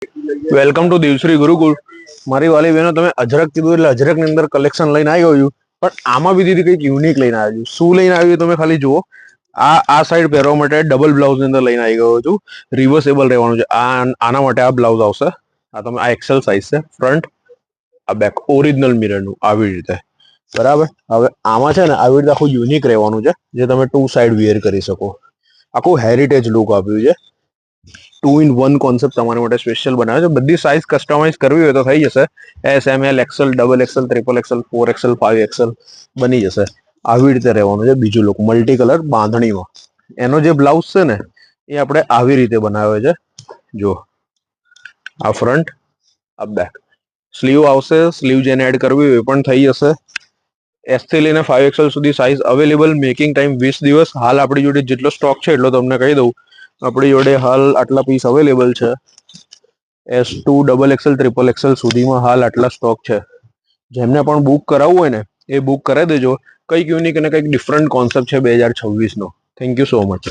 Welcome to Devshree ગુરુકુળ. મારી વાલી બહેનો, તમે અજરક કીધું એટલે અજરકની અંદર કલેક્શન લઈને આવી ગયું. પણ આમાં બી દીદી કંઈક યુનિક લઈને આવ્યું છું. શું લઈને આવ્યું તમે ખાલી જુઓ. આ સાઈડ પહેરવા માટે ડબલ બ્લાઉઝની અંદર લઈને આવી ગયો છું. રિવર્સેબલ રહેવાનું છે. આના માટે આ બ્લાઉઝ આવશે. આ એક્સેલ સાઇઝ છે. ફ્રન્ટ, આ બેક ઓરિજિનલ મિરરનું આવી રીતે. બરાબર. હવે આમાં છે ને આવી રીતે આખું યુનિક રહેવાનું છે, જે તમે ટુ સાઈડ વિયર કરી શકો. આખું હેરિટેજ લુક આપ્યું છે. 2 in 1 કોન્સેપ્ટ તમારા માટે સ્પેશિયલ બનાવ્યો છે. બધી સાઇઝ કસ્ટમાઇઝ કરવી હોય તો થઈ જશે. S, M, L, X L, double X L, triple X L, 4XL, 5XL બની જશે. આવી રીતે રહેવાનું છે. બીજું લુક મલ્ટી કલર બાંધણીમાં. એનો જે બ્લાઉઝ છે ને એ આપણે આવી રીતે બનાવ્યો છે. જો આ ફ્રન્ટ, આ બેક. સ્લીવ આવશે. સ્લીવ જેને એડ કરવી હોય એ પણ થઈ જશે. એસ થી લઈને 5XL સુધી સાઇઝ અવેલેબલ. મેકિંગ ટાઈમ 20 દિવસ. હાલ આપણી જોડે જેટલો સ્ટોક છે એટલો તમને કહી દઉં. આપણી જોડે હાલ આટલા પીસ અવેલેબલ છે. S2, double X L, triple Excel સુધીમાં હાલ આટલા સ્ટોક છે. જેમને પણ બુક કરાવવું હોય ને એ બુક કરાવી દેજો. કંઈક યુનિક અને કંઈક ડિફરન્ટ કોન્સેપ્ટ છે 2026 નો. Thank you so much.